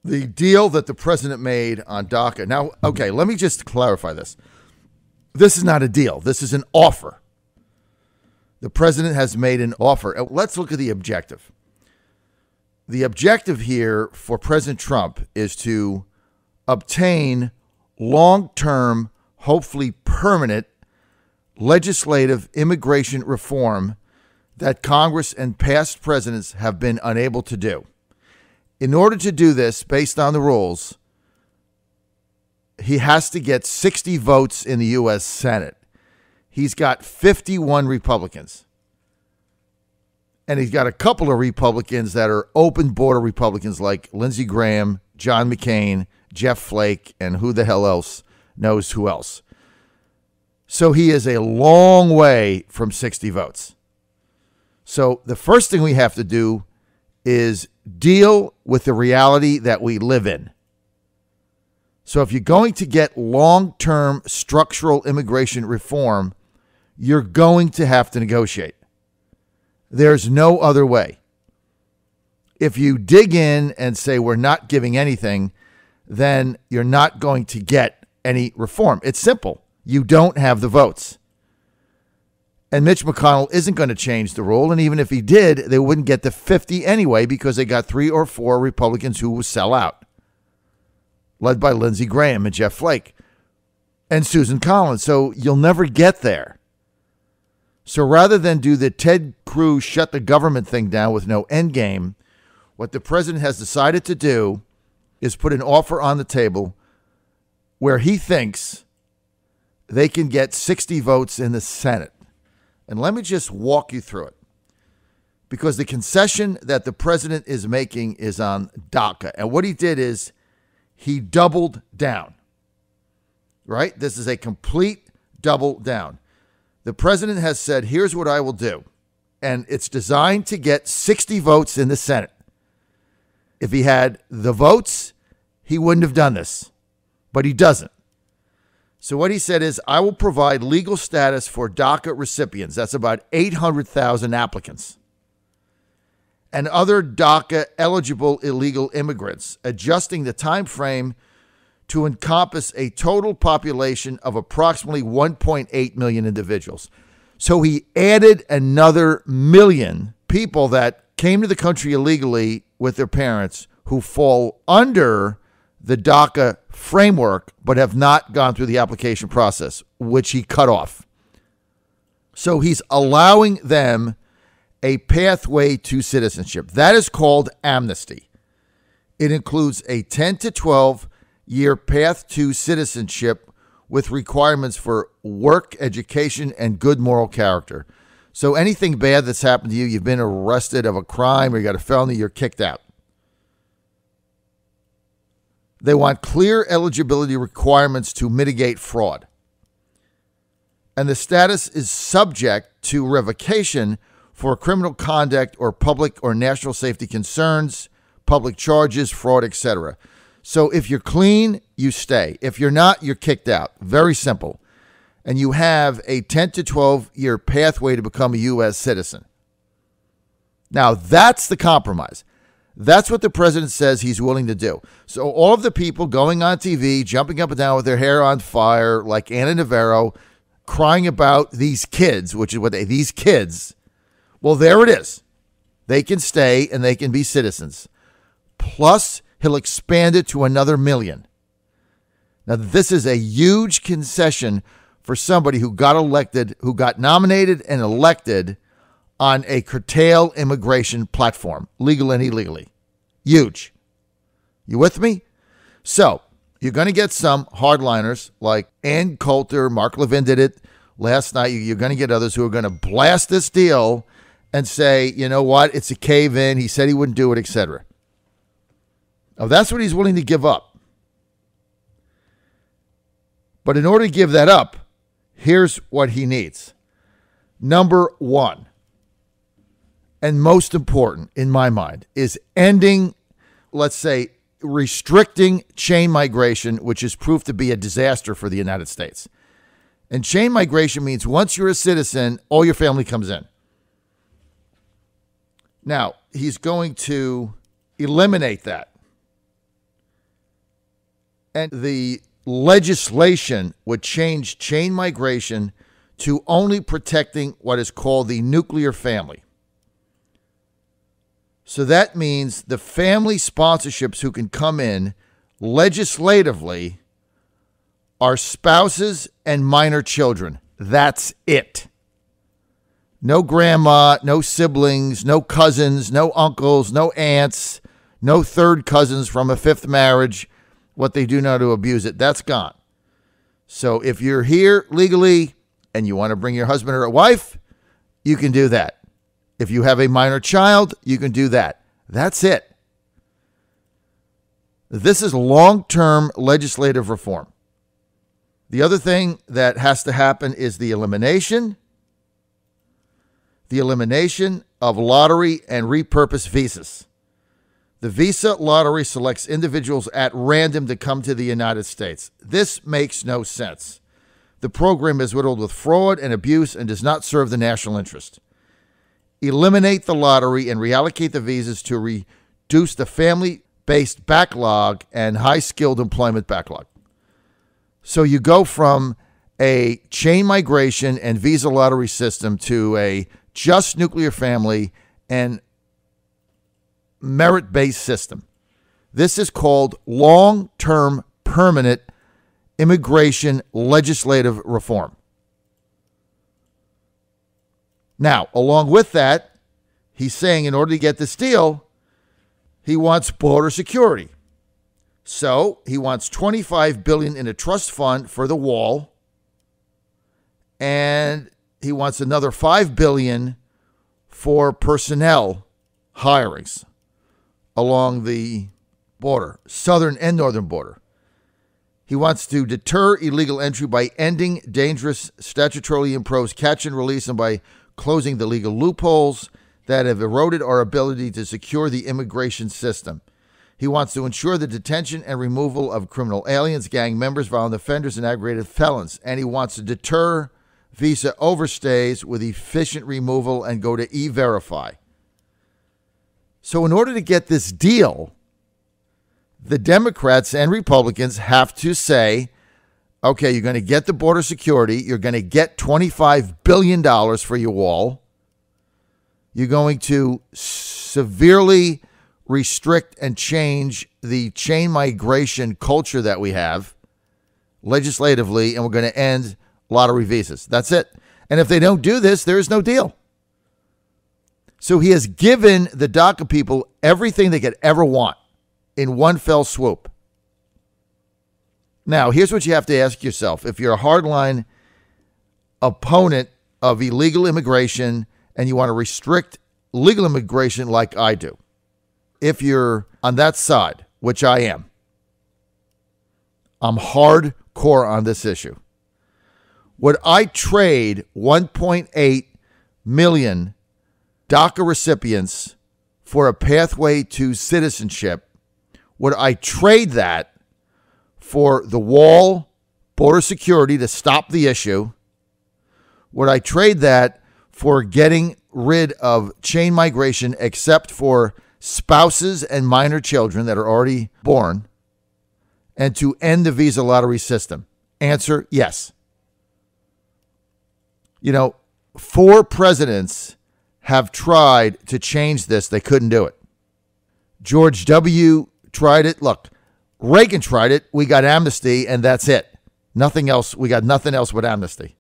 The deal that the president made on DACA. Now, okay, let me just clarify this. This is not a deal. This is an offer. The president has made an offer. Let's look at the objective. The objective here for President Trump is to obtain long-term, hopefully permanent, legislative immigration reform that Congress and past presidents have been unable to do. In order to do this, based on the rules, he has to get 60 votes in the U.S. Senate. He's got 51 Republicans. And he's got a couple of Republicans that are open border Republicans like Lindsey Graham, John McCain, Jeff Flake, and who the hell else knows who else. So he is a long way from 60 votes. So the first thing we have to do is deal with the reality that we live in. So if you're going to get long-term structural immigration reform, you're going to have to negotiate. There's no other way. If you dig in and say we're not giving anything, then you're not going to get any reform. It's simple. You don't have the votes. And Mitch McConnell isn't going to change the rule. And even if he did, they wouldn't get the 50 anyway because they got 3 or 4 Republicans who will sell out, led by Lindsey Graham and Jeff Flake and Susan Collins. So you'll never get there. So rather than do the Ted Cruz shut the government thing down with no end game, what the president has decided to do is put an offer on the table where he thinks they can get 60 votes in the Senate. And let me just walk you through it. Because the concession that the president is making is on DACA. And what he did is he doubled down. Right? This is a complete double down. The president has said, here's what I will do. And it's designed to get 60 votes in the Senate. If he had the votes, he wouldn't have done this. But he doesn't. So what he said is, I will provide legal status for DACA recipients. That's about 800,000 applicants. And other DACA eligible illegal immigrants, adjusting the time frame to encompass a total population of approximately 1.8 million individuals. So he added another million people that came to the country illegally with their parents who fall under the DACA framework but have not gone through the application process, which he cut off. So he's allowing them a pathway to citizenship. That is called amnesty. It includes a 10 to 12-year path to citizenship with requirements for work, education, and good moral character. So anything bad that's happened to you, you've been arrested of a crime or you got a felony, you're kicked out. They want clear eligibility requirements to mitigate fraud. And the status is subject to revocation for criminal conduct or public or national safety concerns, public charges, fraud, etc. So if you're clean, you stay. If you're not, you're kicked out. Very simple. And you have a 10 to 12-year pathway to become a U.S. citizen. Now, that's the compromise. That's what the president says he's willing to do. So all of the people going on TV, jumping up and down with their hair on fire, like Anna Navarro, crying about these kids, which is what these kids, well, there it is. They can stay and they can be citizens. Plus, he'll expand it to another million. Now, this is a huge concession for somebody who got elected, who got nominated and elected on a curtail immigration platform, legal and illegally. Huge. You with me? So you're going to get some hardliners like Ann Coulter, Mark Levin did it last night. You're going to get others who are going to blast this deal and say, you know what, it's a cave-in. He said he wouldn't do it, etc. Now, that's what he's willing to give up. But in order to give that up, here's what he needs. Number one, and most important in my mind, is ending, let's say, restricting chain migration, which is proved to be a disaster for the United States. And chain migration means once you're a citizen, all your family comes in. Now, he's going to eliminate that. And the legislation would change chain migration to only protecting what is called the nuclear family. So that means the family sponsorships who can come in legislatively are spouses and minor children. That's it. No grandma, no siblings, no cousins, no uncles, no aunts, no third cousins from a fifth marriage. What they do now to abuse it, that's gone. So if you're here legally and you want to bring your husband or a wife, you can do that. If you have a minor child, you can do that. That's it. This is long-term legislative reform. The other thing that has to happen is the elimination of lottery and repurposed visas. The visa lottery selects individuals at random to come to the United States. This makes no sense. The program is riddled with fraud and abuse and does not serve the national interest. Eliminate the lottery and reallocate the visas to reduce the family-based backlog and high-skilled employment backlog. So you go from a chain migration and visa lottery system to a just nuclear family and merit-based system. This is called long-term permanent immigration legislative reform. Now, along with that, he's saying in order to get this deal, he wants border security. So he wants $25 billion in a trust fund for the wall, and he wants another $5 billion for personnel hirings along the border, southern and northern border. He wants to deter illegal entry by ending dangerous statutorily imposed catch and release and by closing the legal loopholes that have eroded our ability to secure the immigration system. He wants to ensure the detention and removal of criminal aliens, gang members, violent offenders, and aggravated felons. And he wants to deter visa overstays with efficient removal and go to E-Verify. So in order to get this deal, the Democrats and Republicans have to say, okay, you're going to get the border security. You're going to get $25 billion for your wall. You're going to severely restrict and change the chain migration culture that we have legislatively, and we're going to end lottery visas. That's it. And if they don't do this, there is no deal. So he has given the DACA people everything they could ever want in one fell swoop. Now, here's what you have to ask yourself. If you're a hardline opponent of illegal immigration and you want to restrict legal immigration like I do, if you're on that side, which I am, I'm hardcore on this issue. Would I trade 1.8 million DACA recipients for a pathway to citizenship? Would I trade that for the wall, border security to stop the issue? Would I trade that for getting rid of chain migration except for spouses and minor children that are already born, and to end the visa lottery system? Answer, yes. You know, 4 presidents have tried to change this. They couldn't do it. George W. tried it. Look, Reagan tried it. We got amnesty, and that's it. Nothing else. We got nothing else but amnesty.